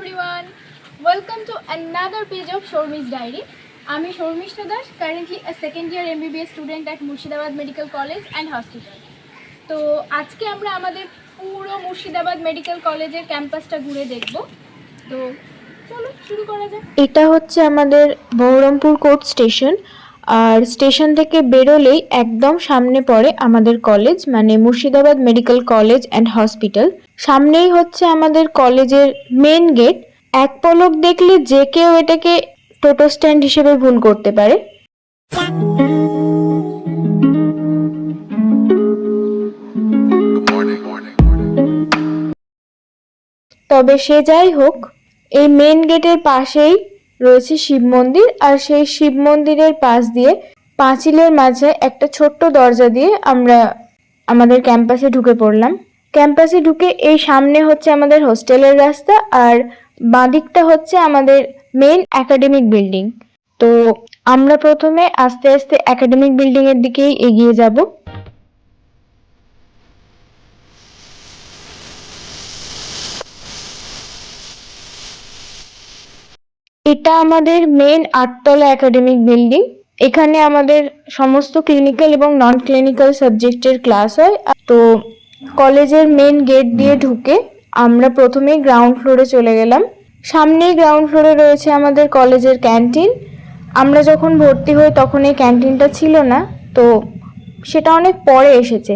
everyone, welcome to another page of Shormi's Diary. আমি Sharmistha Das, currently a second year MBBS student at Murshidabad medical college and hospital. তো আজকে আমরা আমাদের পুরো Murshidabad medical কলেজের ক্যাম্পাসটা ঘুরে দেখব। তো চলো শুরু করা যাক। এটা হচ্ছে আমাদের বহরমপুর কোর্ট স্টেশন, আর স্টেশন থেকে বেরোলেই একদম সামনে পড়ে আমাদের কলেজ, মানে Murshidabad medical college and hospital. সামনেই হচ্ছে আমাদের কলেজের মেন গেট। এক পলক দেখলে যে কেউ এটাকে টোটো স্ট্যান্ড হিসেবে ভুল করতে পারে। তবে সে যাই হোক, এই মেন গেটের পাশেই রয়েছে শিব মন্দির, আর সেই শিব মন্দিরের পাশ দিয়ে পাঁচিলের মাঝে একটা ছোট্ট দরজা দিয়ে আমরা আমাদের ক্যাম্পাসে ঢুকে পড়লাম। ক্যাম্পাসে ঢুকে এই সামনে হচ্ছে আমাদের হোস্টেলের রাস্তা, আর বাঁদিকটা হচ্ছে আমাদের মেন একাডেমিক বিল্ডিং। তো আমরা প্রথমে আস্তে আস্তে একাডেমিক বিল্ডিং এর দিকেই এগিয়ে যাব। এটা আমাদের মেন 8তলা একাডেমিক বিল্ডিং। এখানে আমাদের সমস্ত ক্লিনিক্যাল এবং নন ক্লিনিক্যাল সাবজেক্টের ক্লাস হয়। তো কলেজের মেন গেট দিয়ে ঢুকে আমরা প্রথমেই গ্রাউন্ড ফ্লোরে চলে গেলাম। সামনেই গ্রাউন্ড ফ্লোরে রয়েছে আমাদের কলেজের ক্যান্টিন। আমরা যখন ভর্তি হই তখন এই ক্যান্টিনটা ছিল না, তো সেটা অনেক পরে এসেছে।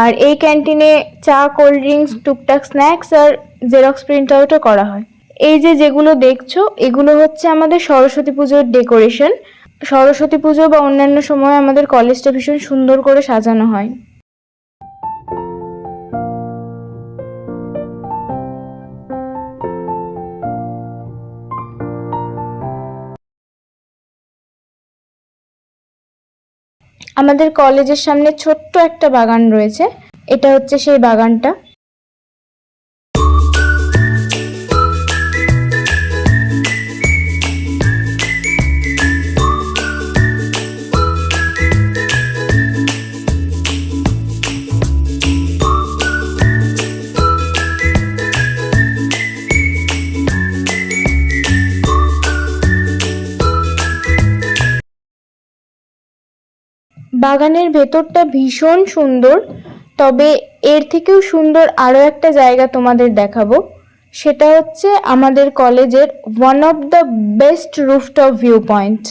আর এই ক্যান্টিনে চা, কোল্ড ড্রিঙ্কস, টুকটাক স্ন্যাক্স আর জেরক্স প্রিন্ট আউটও করা হয়। এই যেগুলো দেখছো, এগুলো হচ্ছে আমাদের সরস্বতী পুজোর ডেকোরেশন। সরস্বতী পুজো বা অন্যান্য সময় আমাদের কলেজটা ভীষণ সুন্দর করে সাজানো হয়। আমাদের কলেজের সামনে ছোট্ট একটা বাগান রয়েছে, এটা হচ্ছে সেই বাগানটা। বাগানের ভেতরটা ভীষণ সুন্দর, তবে এর থেকেও সুন্দর আরও একটা জায়গা তোমাদের দেখাবো। সেটা হচ্ছে আমাদের কলেজের one of the best rooftop view point.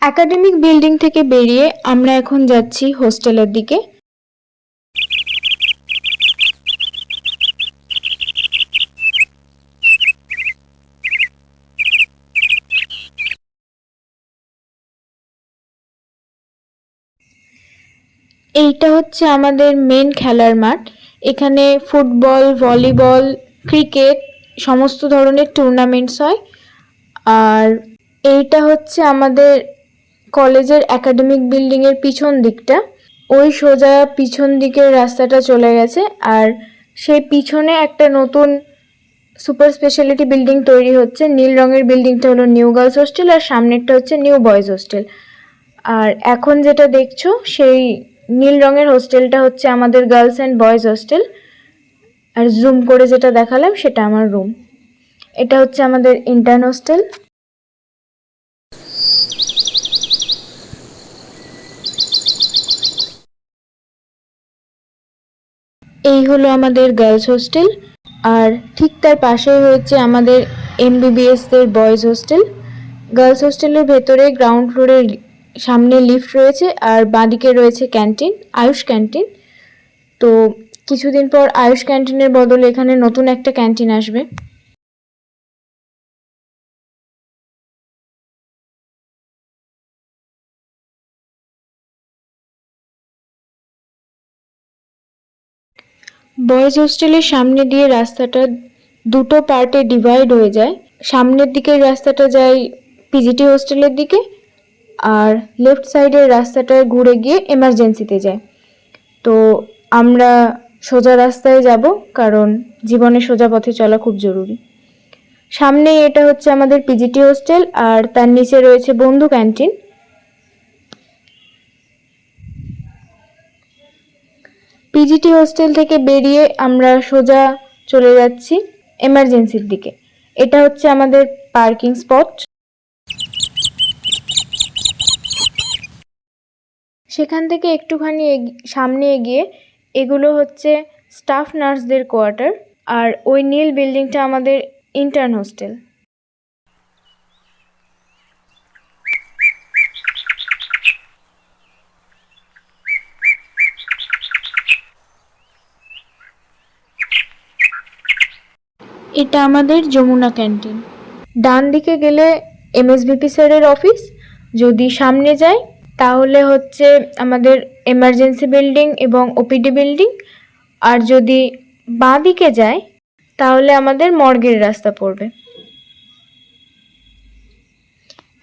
Academic building থেকে বেরিয়ে আমরা এখন যাচ্ছি হোস্টেলের দিকে। এইটা হচ্ছে আমাদের মেন খেলার মাঠ। এখানে ফুটবল, ভলিবল, ক্রিকেট সমস্ত ধরনের টুর্নামেন্টস হয়। আর এইটা হচ্ছে আমাদের কলেজের একাডেমিক বিল্ডিংয়ের পিছন দিকটা। ওই সোজা পিছন দিকের রাস্তাটা চলে গেছে, আর সেই পিছনে একটা নতুন সুপার স্পেশালিটি বিল্ডিং তৈরি হচ্ছে। নীল রঙের বিল্ডিংটা হলো নিউ গার্লস হোস্টেল, আর সামনেরটা হচ্ছে নিউ বয়েজ হোস্টেল। আর এখন যেটা দেখছো সেই নীল রঙের হোস্টেলটা হচ্ছে আমাদের গার্লস অ্যান্ড বয়েজ হোস্টেল, আর জুম করে যেটা দেখালাম সেটা আমার রুম। এটা হচ্ছে আমাদের ইন্টার্ন হোস্টেল। এই হলো আমাদের গার্লস হোস্টেল, আর ঠিক তার পাশেই হচ্ছে আমাদের এমবিবিএসদের বয়েজ হোস্টেল। গার্লস হোস্টেলের ভেতরে গ্রাউন্ড ফ্লোরের সামনে লিফট রয়েছে, আর বাঁদিকে রয়েছে ক্যান্টিন, আয়ুষ ক্যান্টিন। তো কিছুদিন পর আয়ুষ ক্যান্টিনের বদলে এখানে নতুন একটা ক্যান্টিন আসবে। বয়েজ হোস্টেলের সামনে দিয়ে রাস্তাটা দুটো পার্টে ডিভাইড হয়ে যায়। সামনের দিকের রাস্তাটা যায় পিজিটি হোস্টেলের দিকে, আর লেফট সাইডের রাস্তাটা ঘুরে গিয়ে এমার্জেন্সিতে যায়। তো আমরা সোজা রাস্তায় যাব, কারণ জীবনে সোজা পথে চলা খুব জরুরি। সামনেই এটা হচ্ছে আমাদের পিজিটি হোস্টেল, আর তার নিচে রয়েছে বন্ধু ক্যান্টিন। পিজিটি হোস্টেল থেকে বেরিয়ে আমরা সোজা চলে যাচ্ছি এমার্জেন্সির দিকে। এটা হচ্ছে আমাদের পার্কিং স্পট। সেখান থেকে একটুখানি সামনে এগিয়ে এগুলো হচ্ছে স্টাফ নার্সদের কোয়ার্টার, আর ওই নীল বিল্ডিংটা আমাদের ইন্টার্ন হোস্টেল। এটা আমাদের যমুনা ক্যান্টিন। ডান দিকে গেলে এমএসভিপি স্যারের অফিস, যদি সামনে যাই তাহলে হচ্ছে আমাদের এমার্জেন্সি বিল্ডিং এবং ওপিডি বিল্ডিং, আর যদি বাঁ দিকে যাই তাহলে আমাদের মর্গের রাস্তা পড়বে।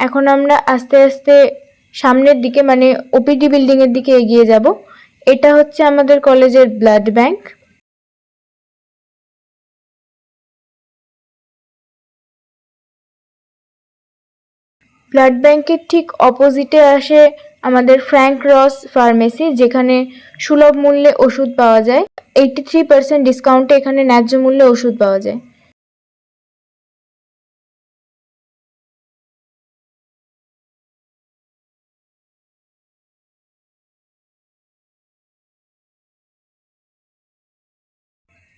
এখন আমরা আস্তে আস্তে সামনের দিকে মানে ওপিডি বিল্ডিংয়ের দিকে এগিয়ে যাব। এটা হচ্ছে আমাদের কলেজের ব্লাড ব্যাংক। ব্লাড ব্যাংকের ঠিক অপোজিটে আসে আমাদের ফ্র্যাঙ্ক রস ফার্মেসি, যেখানে সুলভ মূল্যে ওষুধ পাওয়া যায়। 83% ডিসকাউন্টে এখানে ন্যায্য মূল্যে ওষুধ পাওয়া যায়।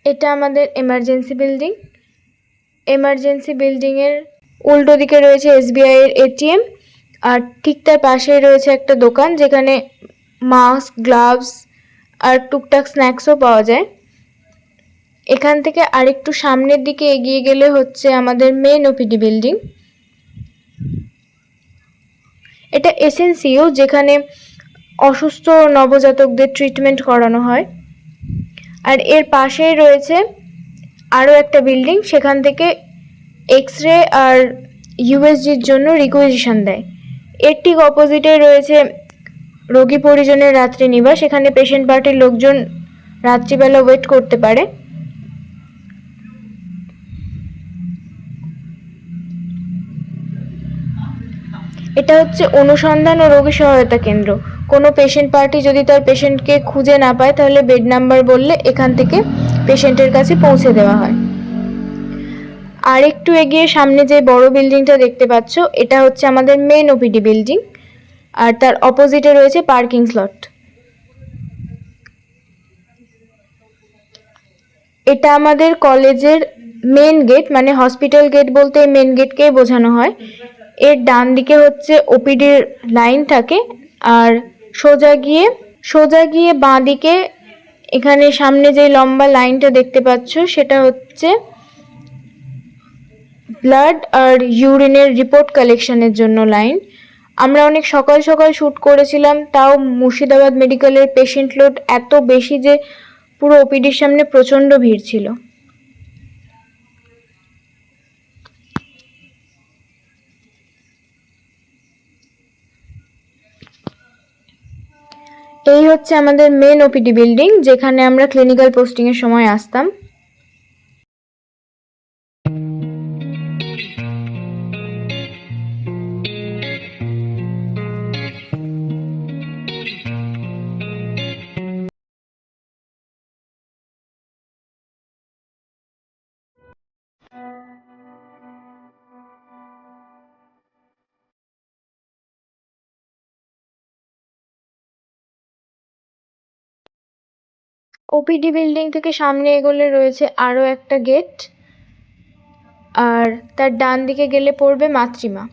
এটা আমাদের এমার্জেন্সি বিল্ডিং। এমার্জেন্সি বিল্ডিংয়ের উল্টো দিকে রয়েছে এসবিআই এর এটিএম, আর ঠিক তার পাশেই রয়েছে একটা দোকান যেখানে মাস্ক, গ্লাভস আর টুকটাক স্ন্যাক্সও পাওয়া যায়। এখান থেকে আরেকটু সামনের দিকে এগিয়ে গেলে হচ্ছে আমাদের মেন ওপিডি বিল্ডিং। এটা এসএনসিইউ, যেখানে অসুস্থ নবজাতকদের ট্রিটমেন্ট করানো হয়। আর এর পাশেই রয়েছে আরও একটা বিল্ডিং, সেখান থেকে এক্স রে আর ইউএসজির জন্য রিকুইজিশন দেয়। এর ঠিক অপোজিটে রয়েছে রোগী পরিজনের রাত্রি নিবাস, এখানে পেশেন্ট পার্টির লোকজন রাত্রিবেলা ওয়েট করতে পারে। এটা হচ্ছে অনুসন্ধান ও রোগী সহায়তা কেন্দ্র। কোনো পেশেন্ট পার্টি যদি তার পেশেন্টকে খুঁজে না পায় তাহলে বেড নাম্বার বললে এখান থেকে পেশেন্টের কাছে পৌঁছে দেওয়া হয়। আর একটু এগিয়ে সামনে যে বড় বিল্ডিংটা দেখতে পাচ্ছ, এটা হচ্ছে আমাদের মেন ওপিডি বিল্ডিং, আর তার অপোজিটে রয়েছে পার্কিং স্লট। এটা আমাদের কলেজের মেন গেট, মানে হসপিটাল গেট বলতে মেন গেটকেই বোঝানো হয়। এর ডান দিকে হচ্ছে ওপিডির লাইন থাকে, আর সোজা গিয়ে বাঁ দিকে এখানে সামনে যে লম্বা লাইনটা দেখতে পাচ্ছ সেটা হচ্ছে ব্লাড আর ইউরিনের রিপোর্ট কালেকশনের জন্য লাইন। আমরা অনেক সকাল সকাল শ্যুট করেছিলাম, তাও মুর্শিদাবাদ মেডিকেলের পেশেন্ট লোড এত বেশি যে পুরো ওপিডির সামনে প্রচণ্ড ভিড় ছিল। এই হচ্ছে আমাদের মেন ওপিডি বিল্ডিং, যেখানে আমরা ক্লিনিক্যাল পোস্টিংয়ের সময় আসতাম। ওপিডি বিল্ডিং থেকে সামনে এগোলে রয়েছে আরও একটা গেট, আর তার ডান দিকে গেলে পড়বে মাতৃমা।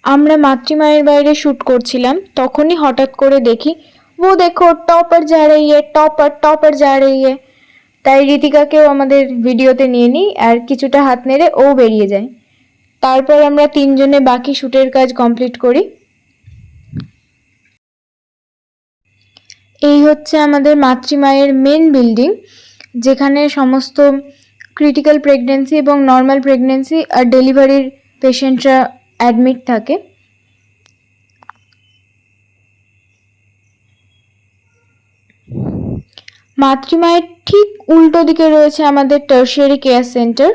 আমরা মাতৃমায়ের বাইরে শ্যুট করছিলাম, তখনই হঠাৎ করে দেখি ও দেখো টপার যা রही है, টপার যা रही है। তাই রীতিকাকেও আমাদের ভিডিওতে নিয়ে নিই, আর কিছুটা হাত নেড়ে ও বেরিয়ে যায়। তারপর আমরা তিনজনে বাকি শ্যুটের কাজ কমপ্লিট করি। এই হচ্ছে আমাদের মাতৃমায়ের মেন বিল্ডিং, যেখানে সমস্ত ক্রিটিক্যাল প্রেগনেন্সি এবং নর্মাল প্রেগনেন্সি আর ডেলিভারির পেশেন্টরা অ্যাডমিট থাকে। মাতৃমায়ের ঠিক উল্টো দিকে রয়েছে আমাদের টার্সিয়ারি কেয়ার সেন্টার।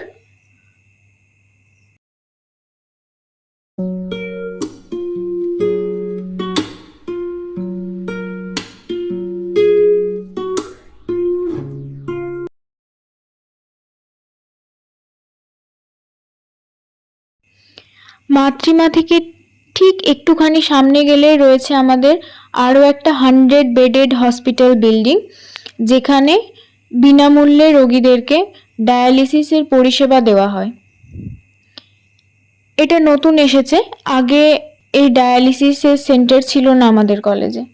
মাতৃমা থেকে ঠিক একটুখানি সামনে গেলেই রয়েছে আমাদের আরও একটা 100 বেডেড হসপিটাল বিল্ডিং, যেখানে বিনামূল্যে রোগীদেরকে ডায়ালিসিসের পরিষেবা দেওয়া হয়। এটা নতুন এসেছে, আগে এই ডায়ালিসিসের সেন্টার ছিল না আমাদের কলেজে।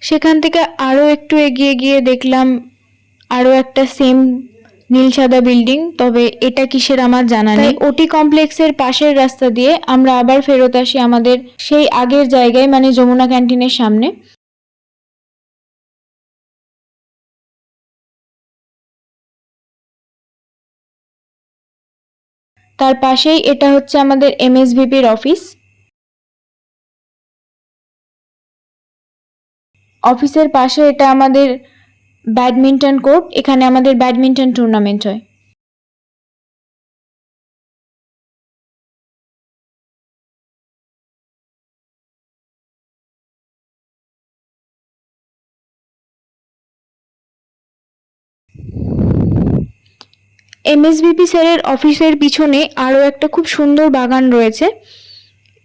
সেখান থেকে আরও একটু এগিয়ে গিয়ে দেখলাম আরও একটা সেম নীল সাদা বিল্ডিং, তবে এটা কিসের আমার জানা নেই। ওটি কমপ্লেক্সের পাশের রাস্তা দিয়ে আমরা আবার ফেরত আসি আমাদের সেই আগের জায়গায়, মানে যমুনা ক্যান্টিনের সামনে। তার পাশেই এটা হচ্ছে আমাদের এমএসভিপির অফিস। অফিসের পাশে এটা আমাদের ব্যাডমিন্টন কোর্ট, এখানে আমাদের ব্যাডমিন্টন টুর্নামেন্ট হয়। এমএসভিপি স্যারের অফিসের পিছনে আরও একটা খুব সুন্দর বাগান রয়েছে,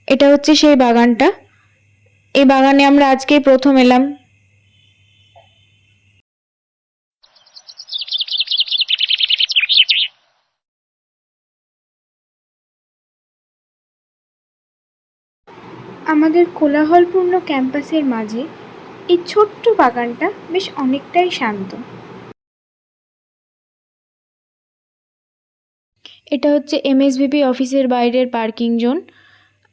এটা হচ্ছে সেই বাগানটা। এই বাগানে আমরা আজকেই প্রথম এলাম। আমাদের কোলাহলপূর্ণ ক্যাম্পাসের মাঝে এই ছোট্ট বাগানটা বেশ অনেকটাই শান্ত। এটা হচ্ছে এমএসভিপি অফিসের বাইরের পার্কিং জোন,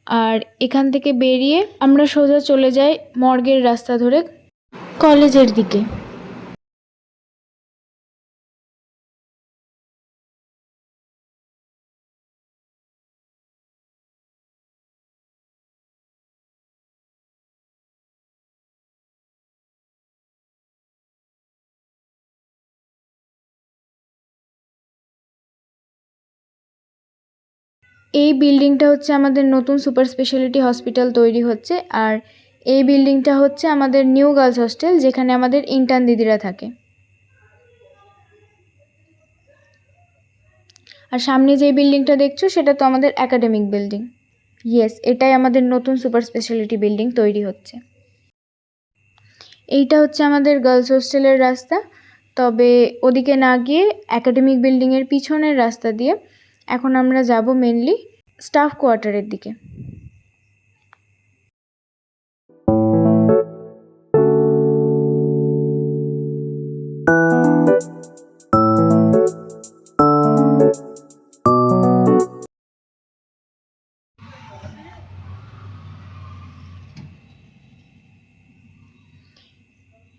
আর এখান থেকে বেরিয়ে আমরা সোজা চলে যাই মর্গের রাস্তা ধরে কলেজের দিকে। এই বিল্ডিংটা হচ্ছে আমাদের নতুন সুপার স্পেশালিটি হসপিটাল তৈরি হচ্ছে, আর এই বিল্ডিংটা হচ্ছে আমাদের নিউ গার্লস হস্টেল, যেখানে আমাদের ইন্টার্ন দিদিরা থাকে। আর সামনে যে বিল্ডিংটা দেখছো সেটা তো আমাদের একাডেমিক বিল্ডিং। ইয়েস, এটাই আমাদের নতুন সুপার স্পেশালিটি বিল্ডিং তৈরি হচ্ছে। এইটা হচ্ছে আমাদের গার্লস হোস্টেলের রাস্তা, তবে ওদিকে না গিয়ে একাডেমিক বিল্ডিংয়ের পিছনের রাস্তা দিয়ে এখন আমরা যাব মেনলি স্টাফ কোয়ার্টারের দিকে।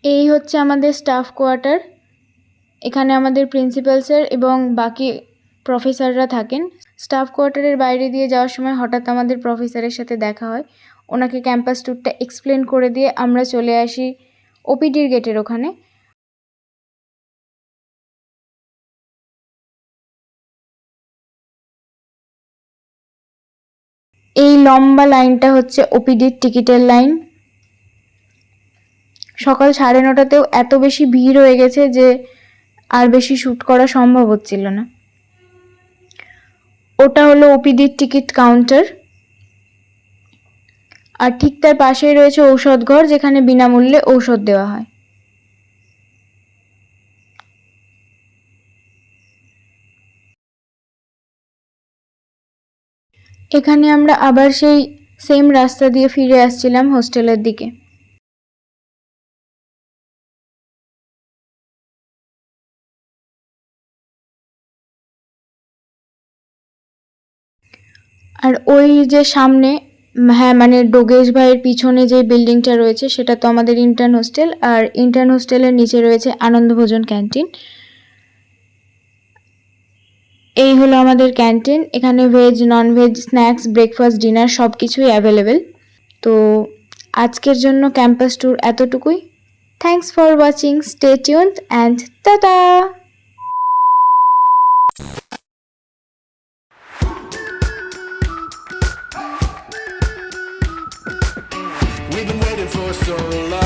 এই হচ্ছে আমাদের স্টাফ কোয়ার্টার, এখানে আমাদের প্রিন্সিপাল স্যার এবং বাকি প্রফেসররা থাকেন। স্টাফ কোয়ার্টারের বাইরে দিয়ে যাওয়ার সময় হঠাৎ আমাদের প্রফেসরের সাথে দেখা হয়, ওনাকে ক্যাম্পাস ট্যুরটা এক্সপ্লেন করে দিয়ে আমরা চলে আসি ওপিডির গেটের ওখানে। এই লম্বা লাইনটা হচ্ছে ওপিডির টিকিটের লাইন। সকাল 9:30তেও এত বেশি ভিড় হয়ে গেছে যে আর বেশি শ্যুট করা সম্ভব হচ্ছিল না। ওটা হলো ওপিডির টিকিট কাউন্টার। আর ঠিক তার পাশেই রয়েছে ঔষধ ঘর, যেখানে বিনামূল্যে ঔষধ দেওয়া হয়। এখানে আমরা আবার সেই সেম রাস্তা দিয়ে ফিরে আসছিলাম হোস্টেলের দিকে। আর ওই যে সামনে, হ্যাঁ মানে ডোগেশ ভাইয়ের পিছনে যে বিল্ডিংটা রয়েছে সেটা তো আমাদের ইন্টার্ন হোস্টেল, আর ইন্টার্ন হোস্টেলের নিচে রয়েছে আনন্দভোজন ক্যান্টিন। এই হলো আমাদের ক্যান্টিন। এখানে veg, non veg, snacks, breakfast, dinner সব কিছুই অ্যাভেলেবেল। তো আজকের জন্য ক্যাম্পাস ট্যুর এতটুকুই। Thanks for watching, stay tuned and tata. We've been waiting for so long.